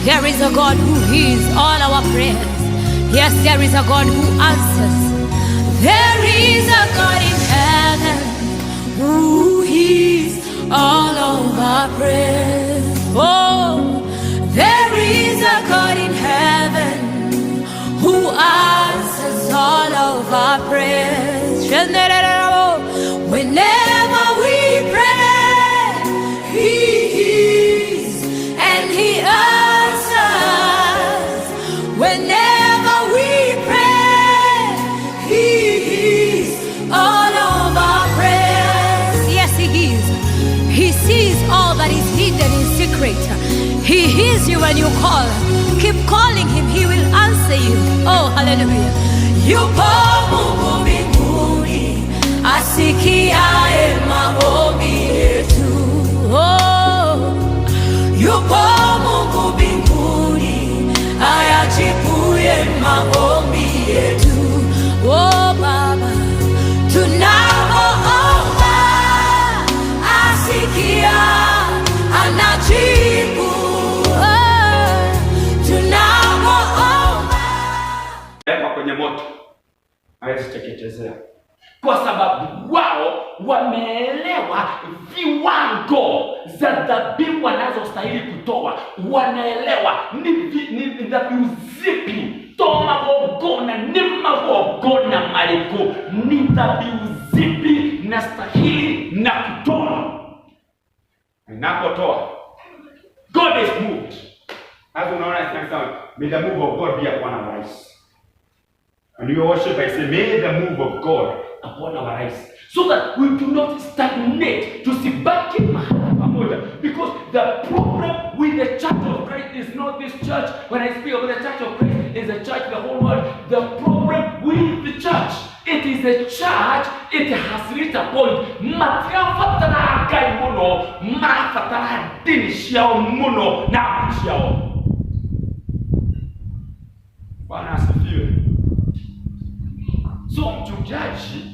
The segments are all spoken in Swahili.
There is a God who hears all our prayers. Yes, there is a God who answers. There is a God in heaven who hears all of our prayers. Oh, there is a God in heaven who answers all of our prayers. Whenever we pray, He hears and He answers. Whenever we pray, He hears all of our prayers. Yes, He hears. He sees all that is hidden in secret. He hears you when you call. Keep calling Him, He will answer you. Oh, hallelujah. Yupo Mungu mbinguni, asikiaye maombi yetu. Oh, yupo Mungu mbinguni, ayajibuye maombi yetu. Oh, Baba, tunapoomba asikia, anajibu. Kwenye moto hawezi teketezea, kwa sababu wao wameelewa viwango za dhabihu wanazostahili kutoa. Wanaelewa ni dhabihu zipi toma bogona ni mabogona maliko, ni dhabihu zipi nastahili na kutoa. Ninapotoa, God is moved. As unaona sana, may the move of God be upon our lives. And we worship, I say, may the move of God upon our lives, so that we do not stagnate, tusibaki mahali pamoja. Because the problem with the Church of Christ is not this church. When I speak of the Church of Christ, it's a church, the whole world. The problem with the church, it is a church, it has reached a point. Matiafatara agai muno, mafatara dinishao muno na kushao. Bwana asifiwe. So mchungaji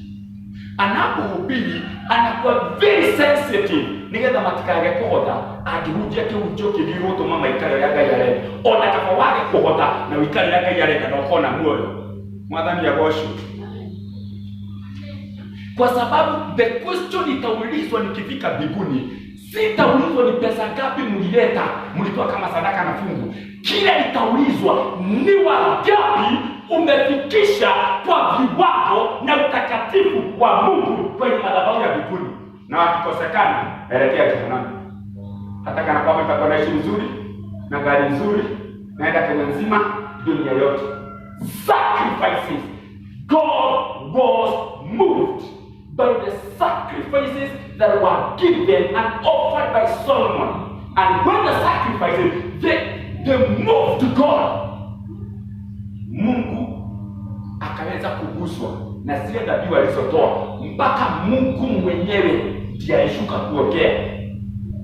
anapohubiri anakuwa very sensitive. Nigetha matikage kuhota akihujia kiujo kibiro to mama ikare ya Ngai arenda ona kaba wage kuhota na wikare ya Ngai arenda na ukona muoyo mwathani ya gosho. Kwa sababu the question itaulizwa nikifika mbinguni, sitaulizwa ni pesa ngapi mlileta mlitoa kama sadaka na fungu. Kila itaulizwa ni wangapi umefikisha kwa viwango na utakatifu wa Mungu kwenye madhabahu ya mbinguni. Na wakikosekana, elekea jehanamu. Hata kana kwamba itakuwa naishi nzuri na gari nzuri, naenda Kenya nzima, dunia yote. Sacrifices. God was moved by the sacrifices that were given and offered by Solomon. And when the sacrifices, they moved to God, Mungu akaweza kuguswa na zile dhabihu alizotoa, mpaka Mungu mwenyewe ndiye alishuka kuongea.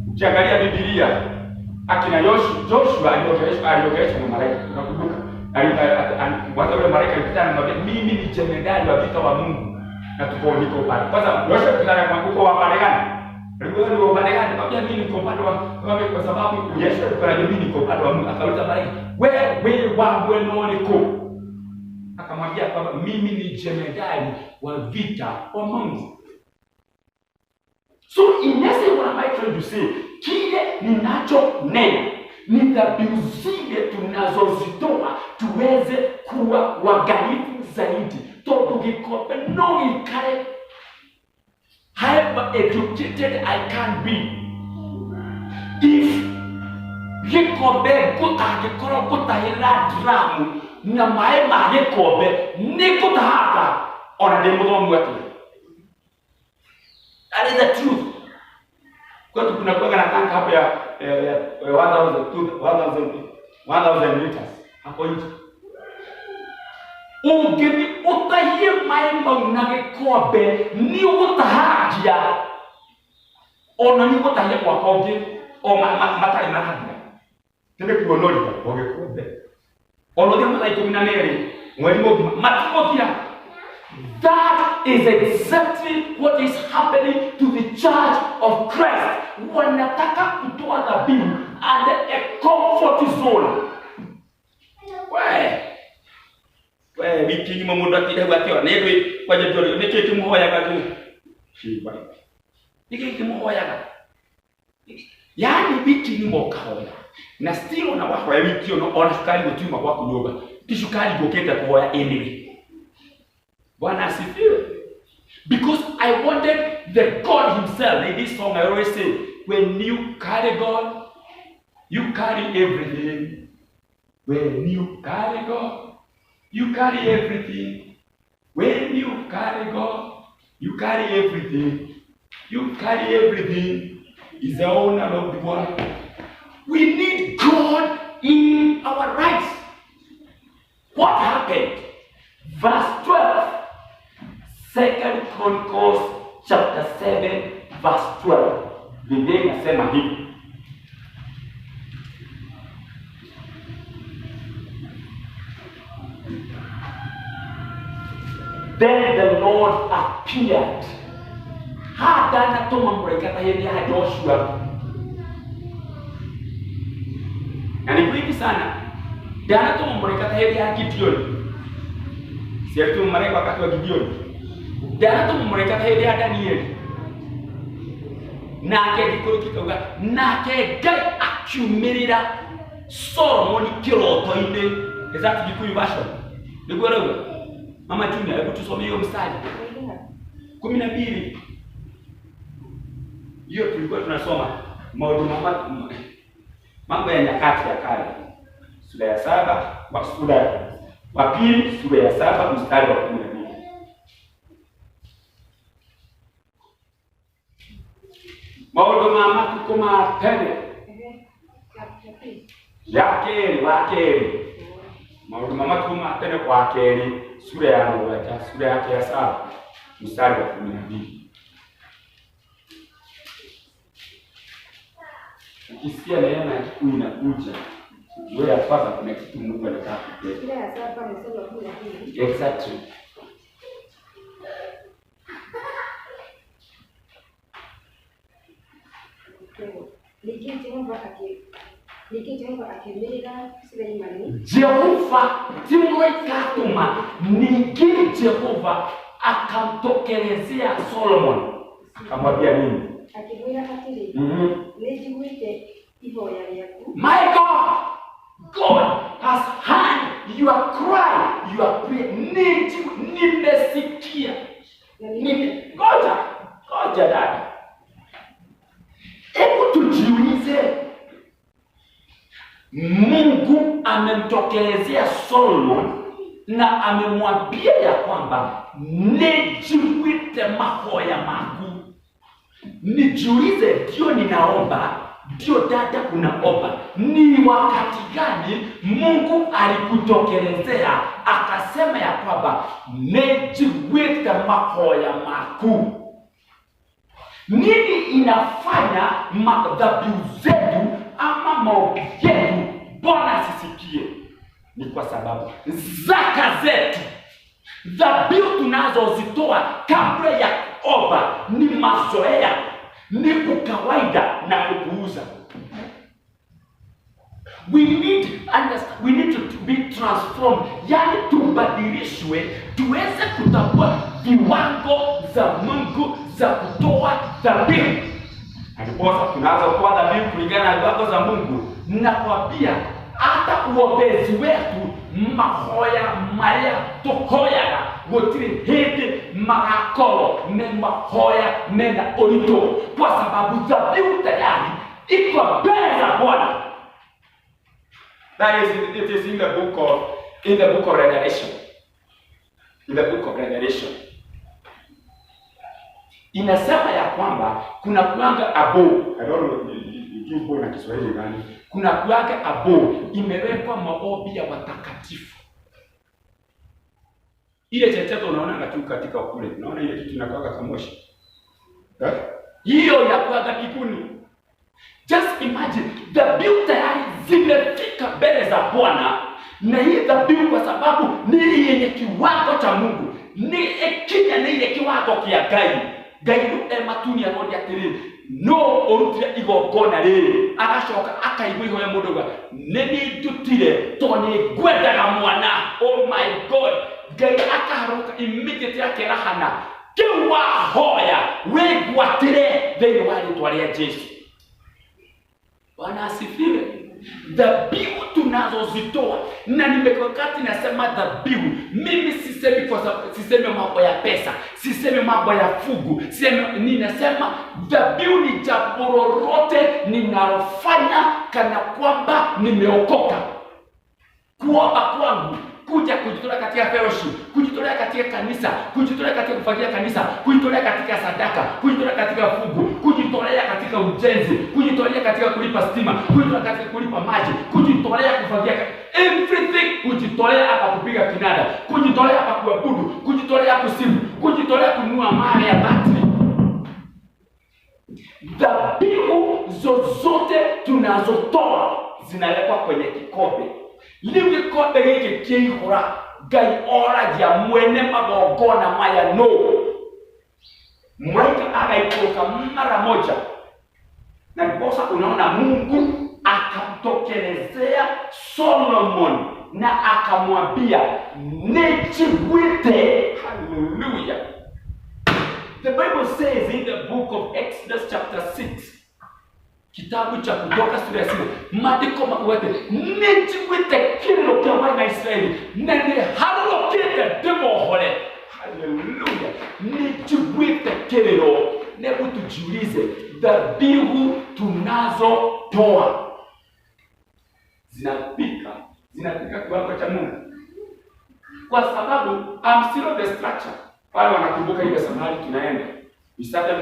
Ukiangalia Biblia, akina Joshua aliongeleshwa na malaika. Unakumbuka? Watu wale malaika walikutana na mwambie, mimi ni jemedari wa vita wa Mungu na tuko niko pale. Kwanza Joshua kutana na Mungu wa pale gani? Alikuwa wa pale gani? Kwa mimi niko pale wa kwa sababu Yesu alikuwa mimi niko pale wa Mungu. Akauliza malaika, wewe wangu niko. Akamwambia kwamba mimi ni jemedari wa vita wa Mungu. So in essence, what am I trying to say? Kile ninacho nena ni dhabihu zile tunazozitoa tuweze kuwa wagalifu zaidi. Todo gikope no ikare. However educated I can be, if gikope gutagikoro gutahira dramu na mae magikope nikutahaka ona ndimuthomu ati. That is the truth. Kwa tu kuna kwa na tanka hapa ya 1000 liters hapo nje. Ungeni utahie mae maunage kobe ni utahajia ona ni utahie kwa kobe o matai mahadya. Tende kuonoli kwa kobe. Ono dia mata 12 mwezi mmoja matikothia That is exactly what is happening to the Church of Christ. Wanataka kutoa dhabihu and a comfort zone. We wiki mundu akidagu atio nedwe kwaje dole niki kimuhoyaga tu. Shiba. Niki kimuhoyaga. Yani wiki ni mokahoya. Na still na wahoya wiki ona sukari gutuma kwa kudoga. Tishukari goketa kuhoya anyway. Bwana asifiwe. Because I wanted the God himself. In this song I always say, when you carry God, you carry everything. When you carry God, you carry everything. When you carry God, you carry everything. You carry everything. Is the owner of the world. We need God in our lives. What happened? Verse 12. 2 Chronicles chapter 7 verse 12. Biblia inasema hivi. Then the Lord appeared. Hata anatoma mrekata yeye ya Joshua. Na ni kweli sana. Dana toma mrekata yeye ya Gideon. Sio tu mrekata wakati wa Gideon. Dana toma mrekata yeye ya Daniel. Nake gikuru kitoga nake gai akumirira Solomon kiroto-ine. Is that Gikuyu version? Nigwelewa. Mama Junior, hebu tusomee hiyo mstari. 12. Hiyo tulikuwa tunasoma mambo ya nyakati ya kale. Sura ya 7, wa sura ya pili, sura ya 7 mstari wa 12. Maodo mama kukoma tene. Yake. Maodo mama kukoma tene kwa keri. Sura ya 1, sura yake ya 7 mstari wa 12. Ukisikia neema ya Kikuyu inakuja, wewe hapa kuna kitu Mungu anataka kukupa. Sura ya 7 mstari wa 12. Exactly. Jehova timwekatuma ningine Jehova akamtokelezea Solomon. Akamwambia nini? Akimwambia atili. Nejiwite hivyo yako. My God has heard your cry, your prayer. Nimesikia. Ngoja dada. Hebu tujiulize, Mungu amemtokelezea Solomon na amemwambia ya kwamba nijiwite mahoya magu. Nijiulize, ndio ninaomba, ndio dada unaomba, ni wakati gani Mungu alikutokelezea akasema ya kwamba nijiwite mahoya magu? Nini inafanya madhabihu zetu ama maombi yetu Bwana asisikie? Ni kwa sababu zaka zetu, dhabihu tunazozitoa kabla ya kuomba ni mazoea, ni ukawaida na kupuuza. We need to be transformed, yani tubadilishwe, tuweze kutambua viwango za Mungu za kutoa dhabihu. Aliposa tunazotoa dhabihu kulingana na viwango za Mungu, ninakwambia hata uombezi wetu mahoya maya tokoya gotiri hede magakoro ne mahoya nenda orito, kwa sababu dhabihu tayari iko mbele za Bwana. That is in the book of Revelation. In the book of Revelation. Inasema ya kwamba kuna kuanga abo. I don't know ikiwa na Kiswahili gani. Kuna kuanga abo imewekwa maombi ya watakatifu. Ile cheteto unaona tu katika kule. Unaona ile kitu inakuwa kamoshi. Hiyo ya kuanga biguni. Just imagine, dhabihu tayari zimefika mbele za Bwana Na hii dhabihu kwa sababu ni yenye kiwango cha Mungu, ni ekinya ni ile kiwango kia Ngai. Ngai matuni arodi atiri no orutire igongona riri agacoka akaigua ihoya mundu nini ndutire to ni ngwendaga mwana. Oh my God, Ngai akaharuka immediately akerahana kiwa hoya wegwatire thĩinĩ wa rĩtwa rĩa Jesu. Bwana asifiwe. Dhabihu tunazozitoa, na nimekokati nasema dhabihu, mimi sisemi kwa sababu sisemi mambo ya pesa, sisemi mambo ya fugu, ninasema dhabihu ni jambo lolote ninalofanya kana kwamba nimeokoka. Kuomba kwangu, kuja kujitolea katika fellowship, kujitolea katika kanisa, kujitolea katika kufanyia kanisa, kujitolea katika sadaka, kujitolea katika fugu, kujitolea katika ujenzi, kujitolea katika kulipa stima, kujitolea katika kulipa maji, kujitolea kufanyia everything, kujitolea hapa kupiga kinanda, kujitolea hapa kuabudu, kujitolea kusimu, kujitolea kununua mali ya battery. Dhabihu zozote tunazotoa zinawekwa kwenye kikombe. Liu gikombe giki kiihura Ngai oragia mwene magongona maya no. Malaika akaikoroka mara moja, na ndiposa unaona Mungu akamtokelezea Solomon na akamwambia nijigwite. Hallelujah. The Bible says in the book of Exodus chapter 6, kitabu cha Kutoka sura ya 6, maandiko makwete nijigwite kiriro kia wana Israeli na niharurukite ndimohore. Hallelujah. Nijigwite kiriro. Hebu tujiulize, dhabihu tunazotoa zinafika kiwango cha Mungu? Kwa sababu I'm still on the structure. Wale wanakumbuka ile samari tunaenda. We started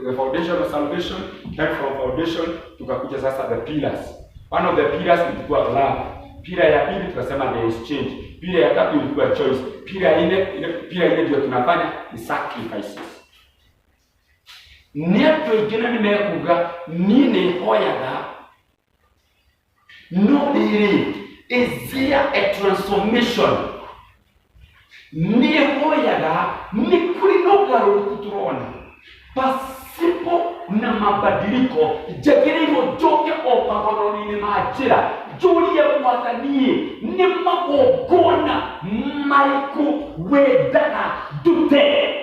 the foundation of salvation, then from foundation tukakuja sasa the pillars. One of the pillars ilikuwa love. Pillar ya pili tukasema the exchange. Pillar ya tatu ilikuwa choice. Pillar ile ndio tunafanya ni sacrifices. Neto igena nimekuga nini hoyaga no really is there a transformation ni hoyaga ni kulinoga rukuturona pasipo na mabadiliko jagirigo joke opagononi majira julia mwathanie ni magogona maiku wedana dute.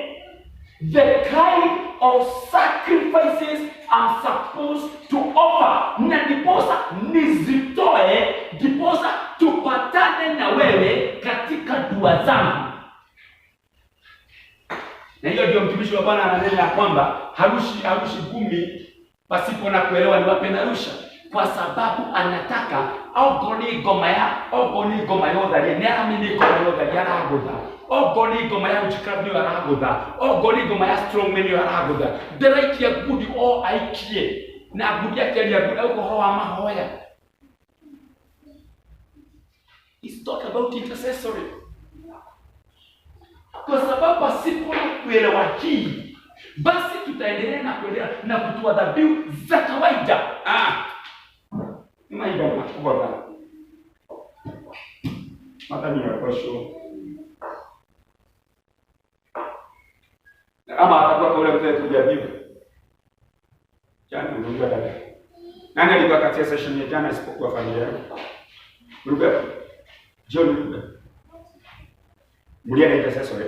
The kind of sacrifices I'm supposed to offer. Na ndiposa nizitoe, ndiposa tupatane na wewe katika dua zangu. Na hiyo ndio mtumishi wa Bwana ananena kwamba harushi gumi pasipo na kuelewa ni wapi narusha. Kwa sababu anataka ogoni goma yotharia ni amini goma yotharia aragutha ogoni goma ya uchikabio aragutha ogoni goma ya strong men aragutha deraikia gudi o aikie na gudi akeria gudi uko hoa mahoya. It's talk about intercessory. Kwa sababu pasipo kuelewa hii, basi tutaendelea na kutoa dhabihu za kawaida. Maida makubwa sana. Hata ni yakosho. Ama atakuwa kwa ule mzee tujabibu. Jana ndio dada. Nani alikuwa katika session ya jana isipokuwa familia yako? Ruben. John Ruben. Mliana intercessor.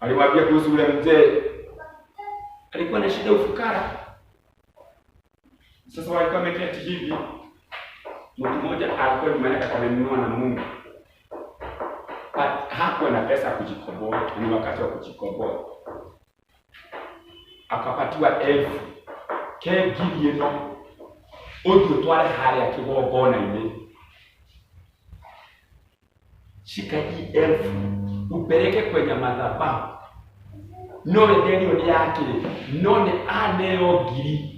Aliwaambia kuhusu ule mzee alikuwa na shida ufukara. Sasa walikuwa wameketi hivi. Mtu mmoja alikuwa mwanaka kamenunua na Mungu. Hakuwa na pesa ya kujikomboa, ni wakati wa kujikomboa. Akapatiwa 1000. Kegili eno. Odio twale hali ya kigogona ime. Shika hii 1000. Upeleke kwenye madhabahu. None ndio yake. None aneo giri.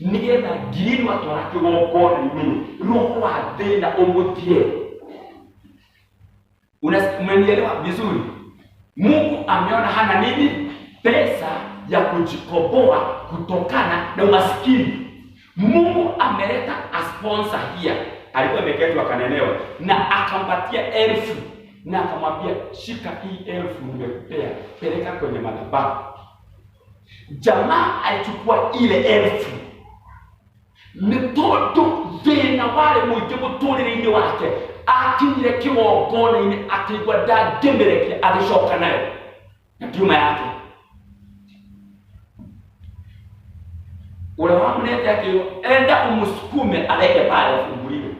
Nigetha ngiri watwara kigogona ime. Roho wa thina umutie. Unanielewa vizuri? Mungu ameona hana nini? Pesa ya kujikomboa kutokana na umaskini. Mungu ameleta a sponsor here. alikuwa ameketi akanenewa, na akampatia 1000 na akamwambia shika hii 1000 nimekupea, peleka kwenye madhabahu. Jamaa alichukua ile 1000 mtoto thina wale mwite muturire-ini wake akinyire kigongona-ini akigwa ndangimereke agicoka nayo na kiuma yake. Ule wamulete akio enda umusukume aleke pale afunguliwe.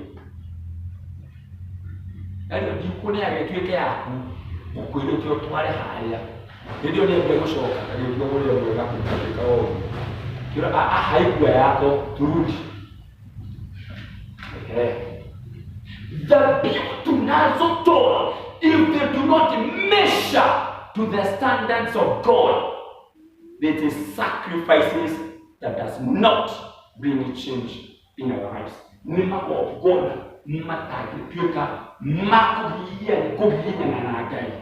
Ndio ndikune agituike yaku ukwire kyo tware haya. Ndio ni mbele gushoka ndio ule mwega kutika o. Kira haigwa yako turudi. The people tunazotoa, if they do not measure to the standards of God, it is sacrifices that does not bring a change in our lives. Nima of God, nima takipika, kuhiya na nagai.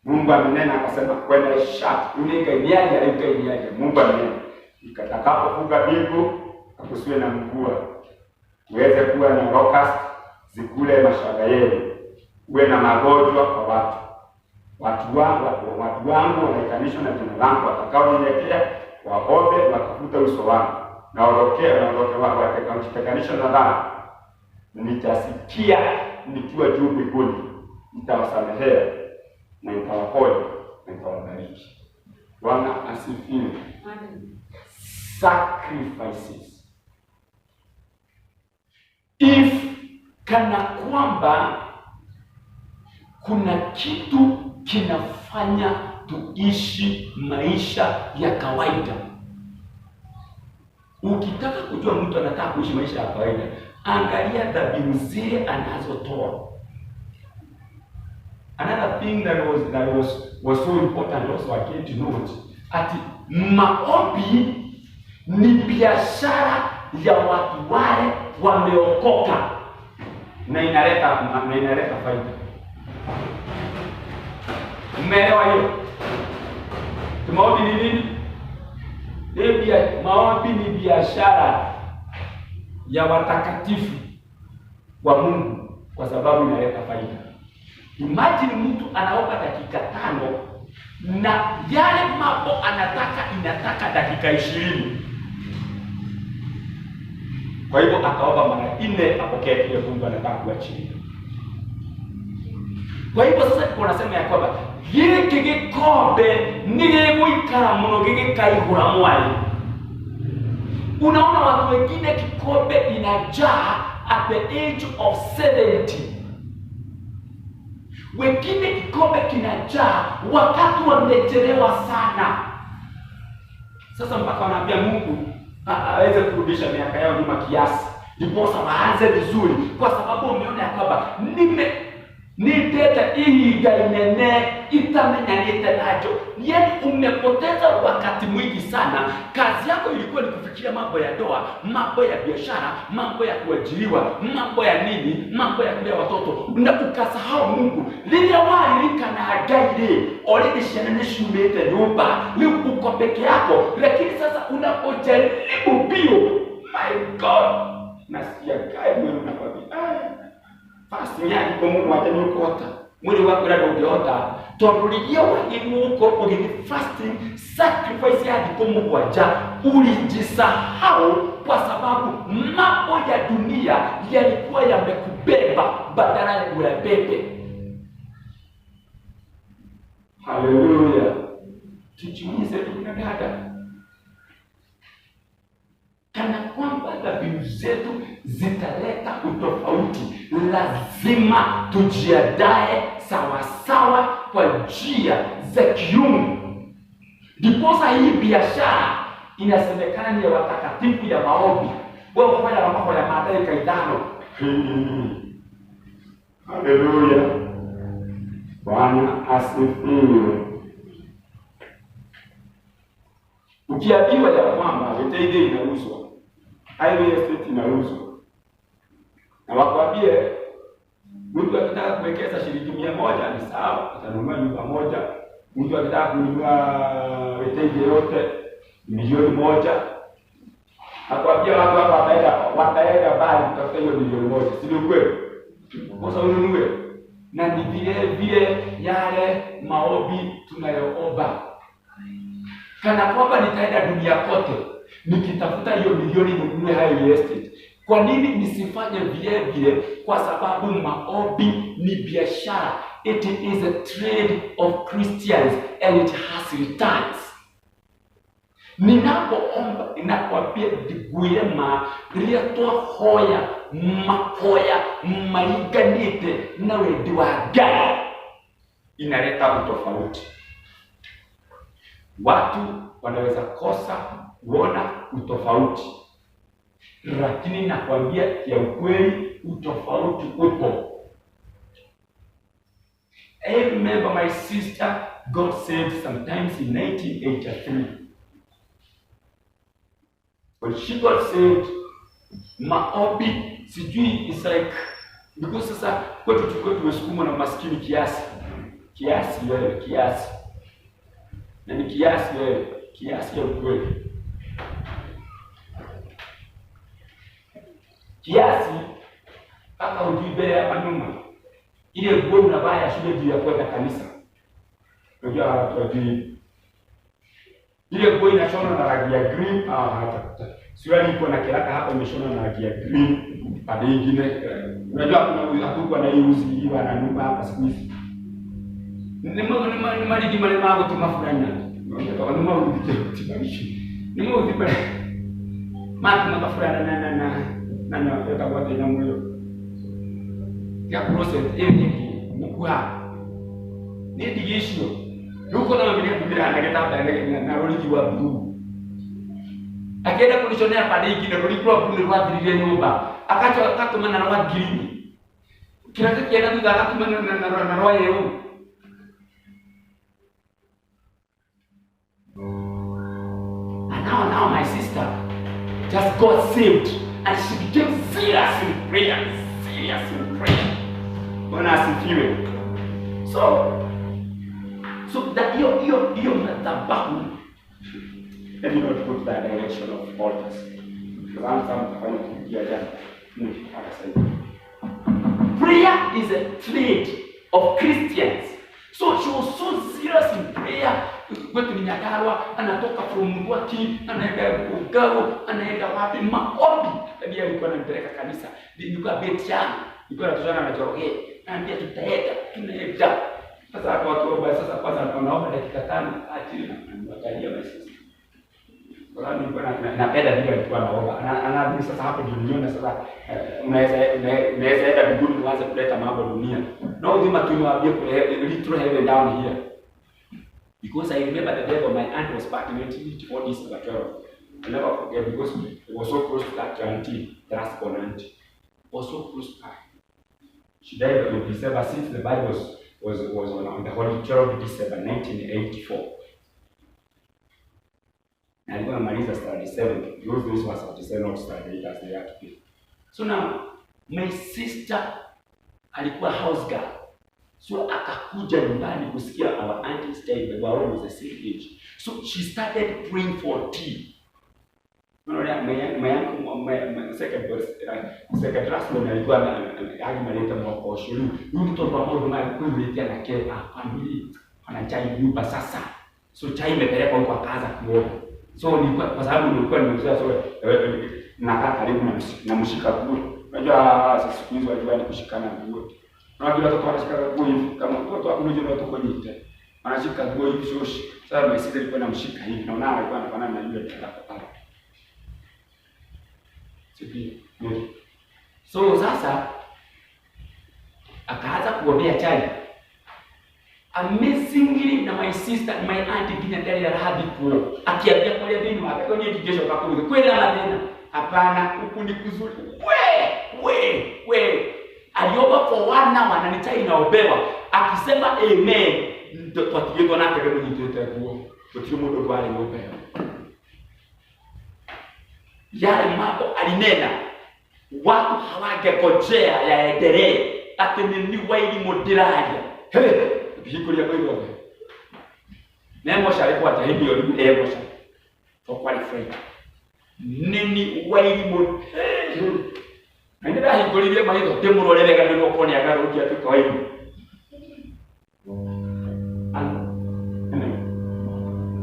Mungu amenena akasema kwenda sharp, ulinga iliaje alika iliaje. Mungu amenena ikatakapofunga mbingu akusiwe na mvua, uweze kuwa na locust zikule mashamba yenu, uwe na magonjwa kwa watu wangu wanaitanishwa na jina langu, watakaonyenyekea waombe watafuta uso wangu na waondoke watakaojitanganisha na dhambi, nitasikia nikiwa juu mbinguni, nitawasamehea na nitawaponya na nitawabariki. Bwana asifiwe. Sacrifices. If kana kwamba kuna kitu kinafanya tuishi maisha ya kawaida, ukitaka kujua mtu anataka kuishi maisha ya kawaida, angalia dhabihu zile anazotoa. Another thing that was so important also again to note, ati maombi ni biashara ya watu wale wameokoka na inaleta faida. Umeelewa hiyo? Maombi ni nini? Maombi ni biashara ya watakatifu wa Mungu kwa sababu inaleta faida. Imagine mtu anaomba dakika 5 na yale mambo inataka dakika 20. Kwa hivyo akaomba mara 4 apokee kile Mungu anataka kuachilia. Kwa hivyo sasa tunasema ya kwamba giki gikombe nigiguikara muno gigikaihura mwali. Unaona watu wengine kikombe inajaa at the age of 70. Wengine kikombe kinajaa wakati wamechelewa sana. Sasa mpaka wanaambia Mungu aweze kurudisha miaka yao nyuma kiasi, ndiposa waanze vizuri, kwa sababu umeona ya kwamba niteta hii gainene itamenya nitanacho. Yaani umepoteza wakati mwingi sana. Kazi yako ilikuwa ni kufikiria mambo ya ndoa, mambo ya biashara, mambo ya kuajiriwa, mambo ya nini, mambo ya kulea watoto, na ukasahau Mungu. Lile wali kana gaide already shanene shumete nyumba, ni uko peke yako, lakini sasa unapojaribu bio, my God, nasikia kai mwe unakwambia fasting yako kwa Mungu watani ukota. Mwili wako ndio ungeota. Tuamuliye wahimu uko kwa fasting sacrifice yako kwa Mungu waja. Ulijisahau kwa sababu mambo ya dunia yalikuwa yamekubeba badala ya kuyabebe. Haleluya. Tujiulize tunadada. Kana kwamba dhabihu zetu zitaleta utofauti, lazima tujiandae sawa sawa kwa njia za kiungu. Ndiposa hii biashara inasemekana ni ya watakatifu ya maombi. Wewe kufanya mambo ya Mathayo 5. Haleluya. Bwana asifiwe. Ukiambiwa ya kwamba Wetenge inauzwa, highway estate inauzwa, na wakwambie mtu akitaka kuwekeza shilingi 100 ni sawa, atanunua nyumba moja. Mtu akitaka kununua Wetenge yote milioni 1, Akwambia watu hapa wataenda bali kutafuta hiyo milioni moja. Si ndio kweli? Kosa ununue. Na ni vile yale maombi tunayoomba. Kana kwamba nitaenda dunia kote nikitafuta hiyo milioni ninunue hayo estate. Kwa nini nisifanye vile? Kwa sababu maombi ni biashara. It is a trade of Christians and it has returns. Ninapoomba inakwambia digwema rietwa hoya makoya maiganite na wedi wa Ngai inaleta utofauti. Watu wanaweza kosa kuona utofauti, lakini nakwambia ya ukweli utofauti upo. I remember my sister got saved sometimes in 1983. When she got saved, maombi sijui is like, because sasa kwetu tulikuwa tumesukumwa na maskini kiasi. Na ni kiasi ya ukweli. Kiasi kama ujibele hapa nyuma. Ile nguo unavaa ya shule juu ya kwenda kanisa. Unajua watu ile nguo inashona na rangi ya green hata. Sio iko na kiraka hapa imeshona na rangi ya green. Pande nyingine unajua kuna hakuwa na hiyo uzi hiyo ananunua hapa siku hizi. Ni mali mago tumafuranya. Unajua kama mama utibarishi. Ni mama utibarishi. Matu mafuranya na yoka kwa tena moyo. Ya process mkua. Ni digisho. Yuko na mbili anaketa na roliki wa blue. Akienda kulishonea pande nyingine roliki wa blue wa vile nyumba. Akatumana na wa green. Kila kitu ndio akatumana na roho yao. And now my sister just got saved and she became serious in prayer. Bwana asifiwe. So that your madhabahu, let me not go to that direction of altars. Prayer is a trade of Christians. So she was so serious in prayer. Kwetu ni Nyandarua, anatoka from Mwaki, anaenda Ugao, anaenda wapi maombi. Ndio alikuwa ananipeleka kanisa. Nilikuwa Betian, nilikuwa natuzana na Jorge. Naambia tunaenda. Sasa hapo watu sasa kwanza wanaomba dakika 5 achini na watalia basi. Kwa nini nilikuwa napenda vile alikuwa anaomba. Anaamini sasa hapo ndio niona sasa unaweza enda mbinguni uanze kuleta mambo dunia. Na uzima tunawaambia literal heaven down here. Because I remember the day when my aunt was back in 1984 December 12. I never forget because it was so close to that auntie, the last born auntie. It was so close by. She died in December since the Bible was on the holy 12 December 1984. And I'm going to marry the 37. Those was 37 not 38 as they had to be. So now, my sister alikuwa house girl. So akakuja nyumbani kusikia our auntie's died, they were almost the same age. So she started praying for tea. My second classman alikuwa alimaliza mwaka wa shule. Yule mtoto wa mmoja alikuwa na kile family ana chai nyumba sasa. So chai imepelekwa huko akaanza kuoga. So nilikuwa kwa sababu nilikuwa nimezaa so nakaa karibu na mshika kule. Unajua sasa siku hizo wajua ni kushikana nguo. Na bila watoto wanashika nguo hivi kama mtoto wako unajua watoto nyite. Anashika nguo hivi shoshi. Sasa my sister alikuwa anamshika hivi na unaona alikuwa anafanana na yule mtoto. So sasa akaanza kuombea chai. Amazingly na my sister, my aunt kinya ndani ya hadi kuro. Akiambia kwa dini wake, kwa nini kesho kakuruka? Kweli ana tena. Hapana, huku ni kuzuri. We. Aliomba for 1 hour na chai inaobewa. Akisema amen, ndio tukienda na kile mjitoe kwa. Tutio modo kwa ile obewa. Yale mambo alinena watu hawangekojea yaendelee ati ni waili modiraja bihikuri ya kweli wapi nemo shari kwa tahidi yoni ego shari for qualify nini wailimu nenda hingolirie maitho timurorere kana no kone agarukia tuko hivi.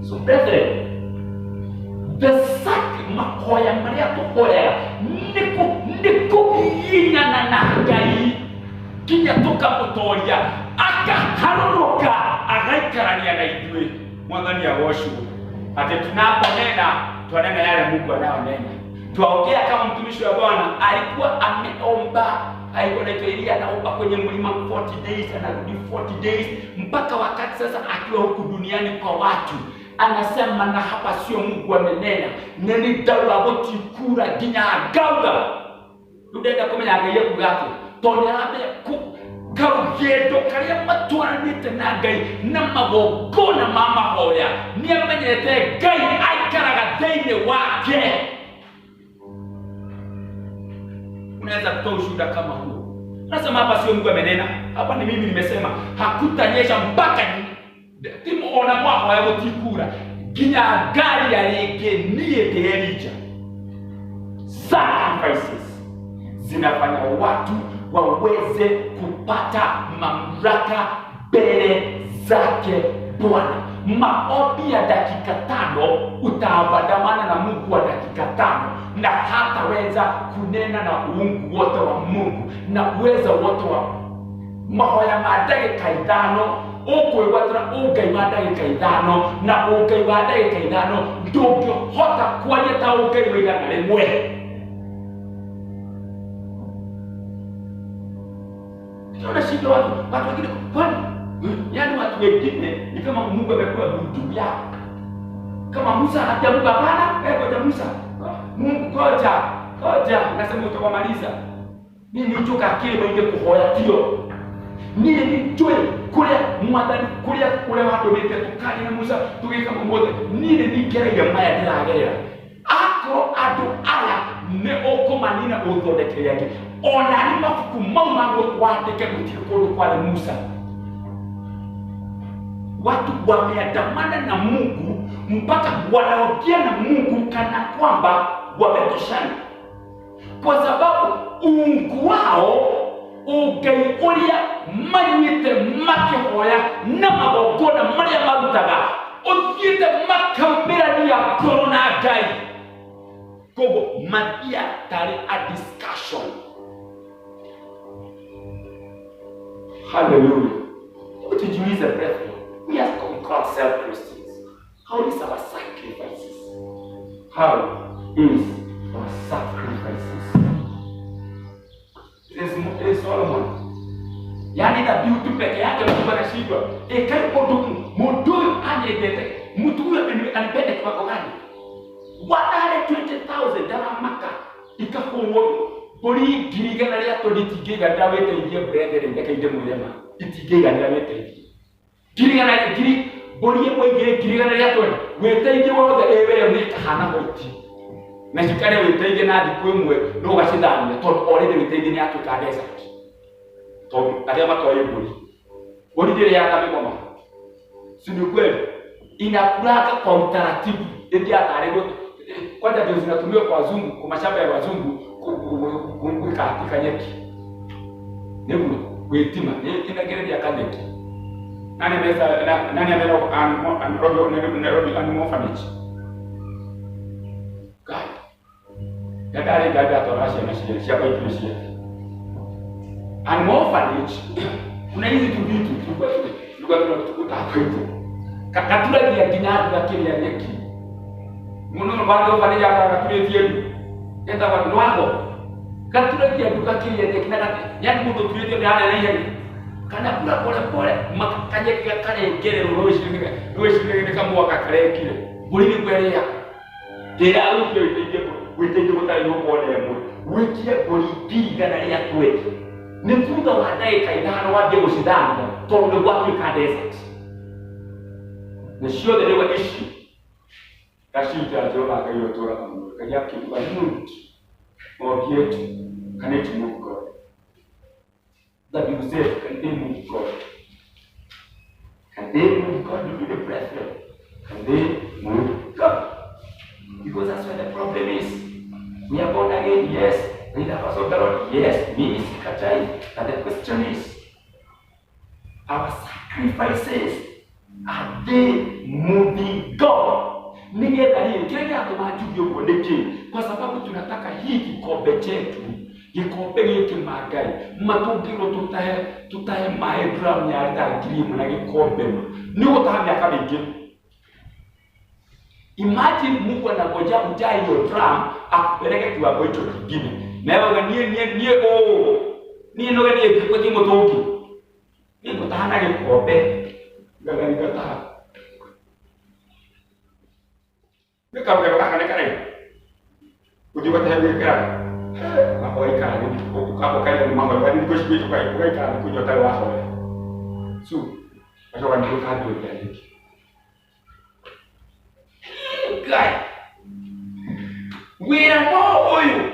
So brethren, the sack makoya maria tukoya niko yinyana na Ngai kinya toka mutoria akaharoroka agaikarania na ithuĩ. Mwathani agocwo ati tunaponena twanena yale Mungu anayonena. Tuongea kama mtumishi wa Bwana alikuwa ameomba, alikuwa anaitwa anaomba kwenye mlima 40 days, anarudi 40 days mpaka wakati sasa akiwa huku duniani kwa watu anasema, na hapa sio Mungu amenena neni daula goti kura ginya gauga ndenda kumenya Ngai yake tonyabe ku kaugedo karia matwaranite na Ngai na magogona mama hoya ni amenyete Ngai aikaraga thĩinĩ wake. Unaweza kutoa ushuhuda kama huo. Nasema hapa sio Mungu amenena, hapa ni mimi nimesema hakutanyesha mpaka timu ona mwa ya gutikura ginya gari ya rege niye Elija. Sacrifices zinafanya watu waweze kupata mamlaka mbele zake Bwana. Maombi ya dakika 5 utaabadamana na Mungu wa dakika 5 na hataweza kunena na uungu wote wa Mungu na uweza wote wa mahoya ma dakika 5 ukwĩgwatĩra ũngai wa ndagĩka 5 na ũngai wa ndagĩka 5 ndũngĩhota kwaria ta ũngai wa igana rĩmwe. Tunaona shida watu wengine kwani yaani watu wengine ni kama Mungu amekuwa mtu yao. Kama Musa anatamka hapana, ngoja Musa. Mungu ngoja nasema utakamaliza. Mimi nitoka akili mwingi kuhoya tio. Nile nitoe kule mwadhani kule watu wetukani na Musa tugeka mmoja. Nile nigerera maya ndiragerera. Ako adu aya ne okomanina uthondekere yake. Ona ni mafuku maunango kwandike mutiko kwa Musa. Watu wameandamana na Mungu mpaka wanaongea na Mungu kana kwamba wametoshana, kwa sababu uungu wao ugaiuria manyite makihoya na magogona maria marutaga uthiite makambirania ngoro na Ngai. Kogo matia tari a discussion. Hallelujah. Utujiulize brethren, we are called self-Christians. How is our sacrifices? How is our sacrifices? It is Solomon. Yani na biutu peke yake mtu anashindwa. Kai mudu anyedete. Mtu huyo anipende kwa gani? 120,000 dala maka. Ikakuwa bori girigana ria toditigega dawete iye brother ndekaide mulema. Itigega dawete. Girigana giri bori yemwe girigana ria todi. Weteige wothe ewe ni kahana hoiti. Na shikare weteige na dikwemwe no gashidani to already weteige ni atuka desert. To kadia matoye bori. Bori dire ya kama mama. Sio kweli. Inakulaka kwa utaratibu. Ndio atarego kwanza ndio zinatumiwa kwa wazungu, kwa mashamba ya wazungu katika nyeki. Ndio kuitima, ina gere ya kaneki. Nani amela Nairobi animal orphanage. Kai. Dadari gada torasha na shia, shia kwa shia. Animal orphanage kuna hizi vitu tulikuwa tunakuta hapo hivyo. Kakatula ya dinari ya kile ya nyeki. Muno bado bali ya kakatule yetu. Enda kwa nwango. Katule ya duka kile ya nyeki na yani mtu tulete ya ana yeye. Kana kula pole makanye kia kale ngere roshi kama wakakale kile. Bulini kwelea. Tera uke witeje mutari yo pole yemo. Wikie politi gana ya twe. Ni mfuga wa dai kaidano wa dego sidanga. Tondo kwa desert. The show that they were issue. Kashita Jova Kayotora Kayaki Banut or yet can it move God? That you say, can they move God? Can they move God to be the president? Can they move God? Because that's where the problem is. Our sacrifices, are they moving God? Ningeangalia kile kinachomajubio kondeki kwa sababu tunataka hii kikombe chetu gikombe hiki magai matungiro tutahe maedram ya ndagirimu na gikombe ni utahamia kama hiki. Imagine Mungu anangoja ujai hiyo drum akupeleke kiwango hicho kingine. Na wewe nie no nie kwa kimo toki. Ni kutahana gikombe gagari gata. Nika wewe kaka kujua tayari kaka. Hapo ikala ni ukapo kaya ni mambo bali niko shibitu kwa hiyo ikala kujua tayari wako. So, acha wangu kadi ya hiki. Guy, we are no oil.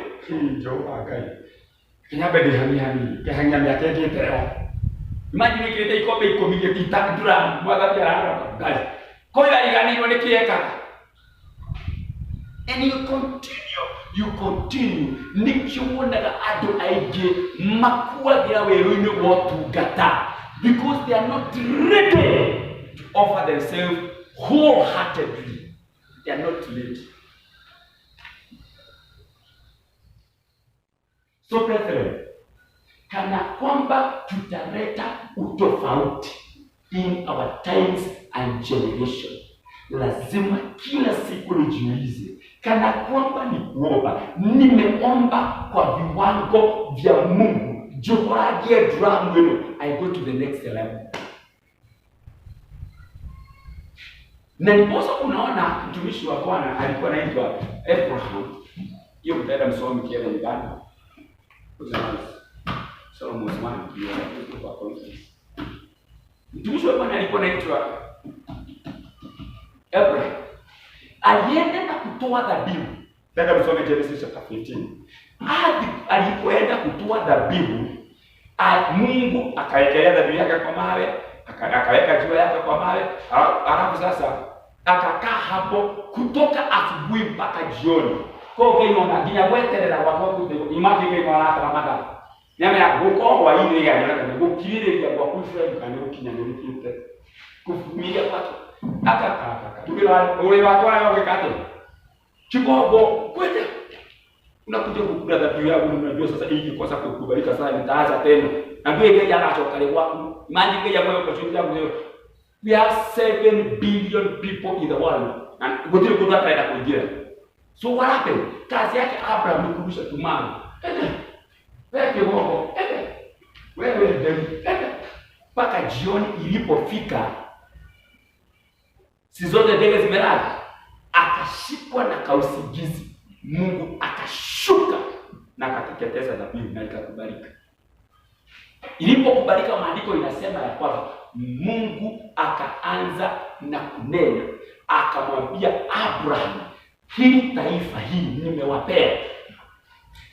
Joa guy. Kenapa dia hani kehanya miaka kita. Imagine kita ikobe ikomi kita dura buat dia guys. Kau yang igani mana kieka. And you continue. Nikiona ga ado aige makua dia weruini watu gata because they are not ready to offer themselves wholeheartedly. They are not ready. So brethren, kana kwamba tutaleta utofauti in our times and generation, lazima kila siku nijiulize kana kwamba ni kuomba, nimeomba kwa viwango vya Mungu, jokoragie drum wenu, I go to the next level. Na niposa unaona mtumishi wa Bwana alikuwa anaitwa Abraham. Hiyo mtaenda msomi kienda nyumbani. Solomon mwana kwa conference. Mtumishi wa Bwana alikuwa anaitwa Abraham. Alienda na kutoa dhabihu. Tenda msomi Genesis chapter 15. Alipoenda kutoa dhabihu, Mungu akaekelea dhabihu yake kwa mawe, akaweka jiwe yake kwa mawe, alafu sasa akakaa hapo kutoka asubuhi mpaka jioni. Kwa hiyo nginya weterera watu imagine kwa Ramadhani. Nyama ya goko wa ile ya jana gukirire ya kwa kufa kana ukinya nilipite. Kufumilia watu. Akaka. Tubira ole watu wao wakati. Chibogo kwenda. Unakuja kukula dhabihu yako unajua sasa hii kwa sababu kukubalika sana nitaanza tena. Na ndio ile jana chokale wako. Imagine ya kwa kuchunguza mzee. We have 7 billion people in the world. And gotire kutoka kaida kuingia. So what happened? Kazi yake Abraham ni kurusha tumani. Wewe wako. Wewe ndio. Paka jioni ilipofika. Si zote ndege zimelala. Akashikwa na kausingizi. Mungu akashuka na akateketeza dhabihu na ikakubalika. Ilipokubalika maandiko inasema ya kwamba Mungu akaanza na kunena. Akamwambia Abraham, hili taifa hili nimewapea.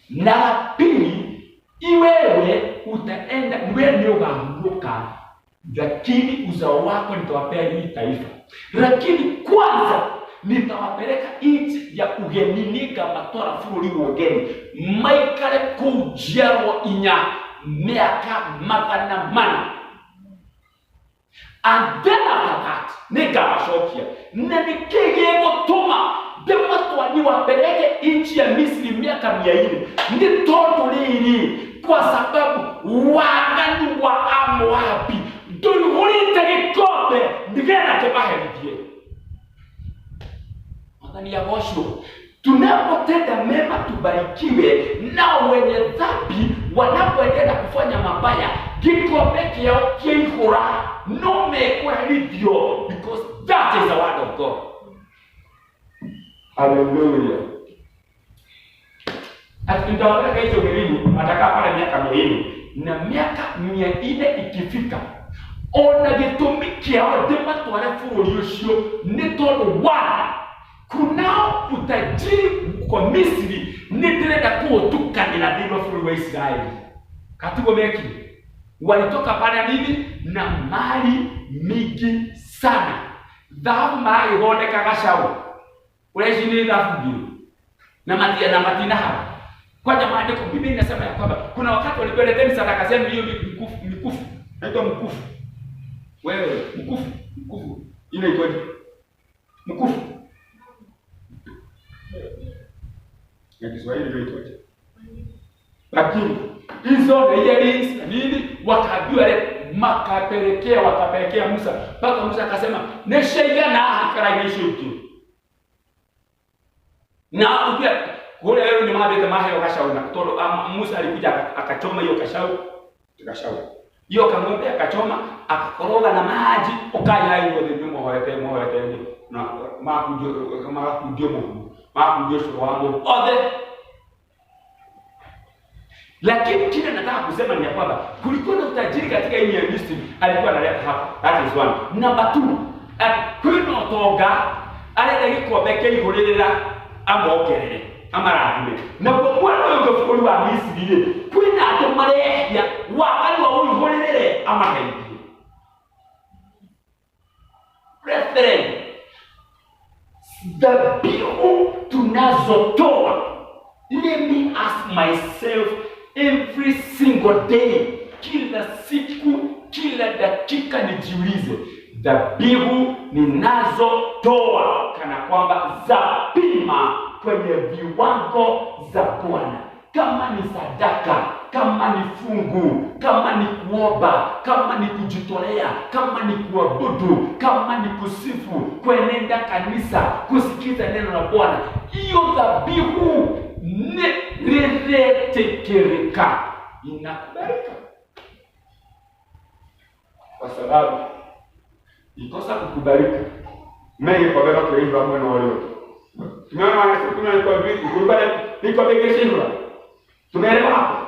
Na pili, iwewe utaenda, wewe ndio ukaanguka, lakini uzao wako nitawapea hili taifa. Lakini kwanza nitawapeleka nchi ya ugenini kama tora fururi wogeni. Maikale kujiaro inya miaka magana mana. And then after that, nikawashokia. Na nikige gutuma dema twani wapeleke nchi ya Misri miaka 400. Ni tondu riri kwa sababu wagani wa Amoabi ndurite gikombe ndigena kibahirithie. Magani ya gosho. Tunapotenda mema tubarikiwe, na wenye dhambi wanapoendelea kufanya mabaya gikombe kiao kiihura no mekwa hivyo, because that is the word of God. Hallelujah. Atutaweka hizo elimu atakaa pale miaka 400 na miaka 400 ikifika ona gitumi kiao dema tware fururi ucio ni tondu wa kunao utajiri kwa Misri nidirenda kuotukanira thĩinĩ wa bũrũri wa Israeli. Katigo meki walitoka pale nini na mali mingi sana. Dhahabu mali hodeka gacau urejini dhahabu na matina hapa. Kwa jamani ndiko Biblia inasema ya kwamba kuna wakati walipelekeni sadaka zenu hiyo mikufu naitwa mkufu Wewe mkufu, ile ikoje? Mkufu. Ya Kiswahili ndio ikoje? Lakini hizo earrings nini wakabiwa wakapelekea Musa. Mpaka Musa akasema nesheya na akara nisho hiyo. Na upia kule leo ni mabe mahe wakashauri toro Musa alikuja akachoma hiyo kashau. Hiyo kangombe akachoma akakoroga na maji ukaya hiyo ndio mwawete na makujo wangu ode. Lakini kile nataka kusema ni kwamba kulikuwa na utajiri katika hii ya Misri alikuwa analeta hapa. That is one. Number 2, kwino toga ale ndiko beke ihorera amokerere amarahime. Na kwa mwana wangu fukuri wa Misri ile kwina atomare ya wakali wa ihorere amakai. Brethren, dhabihu tunazotoa, let me ask myself every single day, kila siku, kila dakika nijiulize, dhabihu ninazotoa kana kwamba zapima kwenye viwango za Bwana. Kama ni sadaka, kama ni fungu, kama ni kuomba, kama ni kujitolea, kama ni kuabudu, kama ni kusifu, kuenenda kanisa, kusikiza neno la Bwana, hiyo dhabihu neretekereka inakubalika. Kwa sababu ikosa kukubalika mengi kwa baba kwa hivyo mwana wale. Tunaona wanasema kwa vipi kulibana liko begeshinwa. Tumeelewa hapo.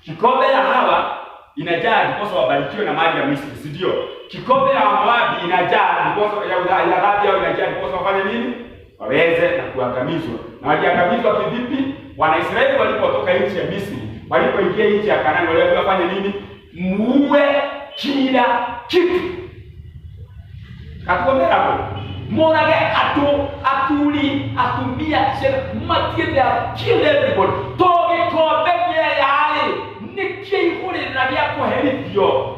Kikombe ya Hawa inajaa ndiposa wabarikiwe na maji ya Misri, si ndio? Kikombe ya Moabi inajaa ndiposa ya Arabi au inajaa ndiposa wafanye nini? Waweze na kuangamizwa. Na waliangamizwa kivipi? Wanaisraeli walipotoka nchi ya Misri, walipoingia nchi ya Kanaani walikuwa wafanye nini? Muue kila kitu. Katuombe hapo. Morage atumia material kill everybody. Toge kobe yale nikie kule na yako helivyo.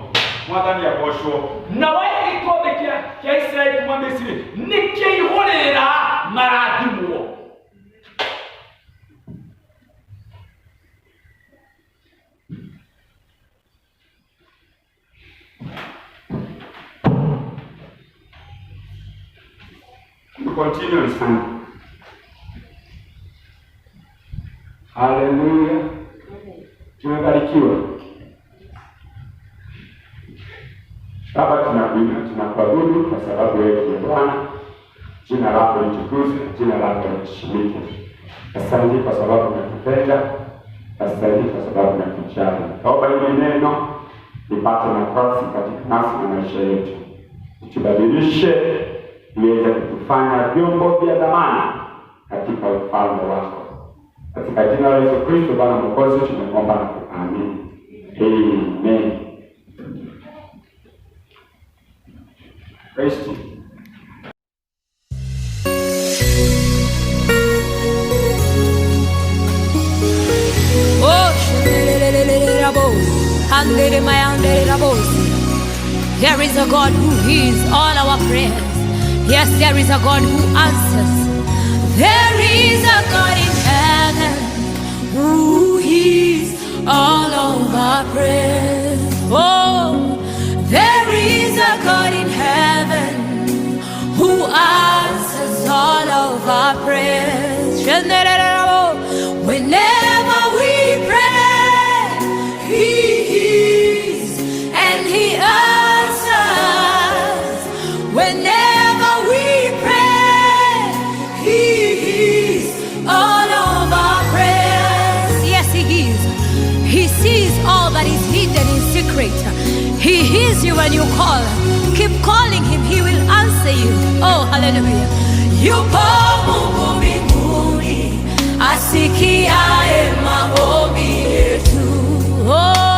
Mwadhani ya bosho. Na wewe kobe kia Israeli kumwambia Misri nikie kule na maradimu. Continue sana. Hallelujah. Tumebarikiwa. Baba, tunakuabudu kwa sababu wewe ni Bwana. Jina lako litukuzwe, jina lako liheshimike. Asante kwa sababu unatupenda. Asante kwa sababu unatujali. Naomba hili neno lipate nafasi katika nafsi na maisha yetu. Tubadilishe iweze kutufanya vyombo vya dhamana katika ufalme wako. Katika jina la Yesu Kristo Bwana Mwokozi tumeomba na kuamini. Amen. Kristo. There is a God who hears all our prayers. Yes, there is a God who answers. There is a God in heaven who hears all of our prayers. Oh, there is a God in heaven who answers all of our prayers. Whenever we pray, He hears and He answers. Whenever we pray, He hears all of our prayers. Yes, He hears. He sees all that is hidden in secret. He hears you when you call. Keep calling Him, He will answer you. Oh, hallelujah. Yupo Mungu mbinguni, asikiaye maombi yetu. Oh.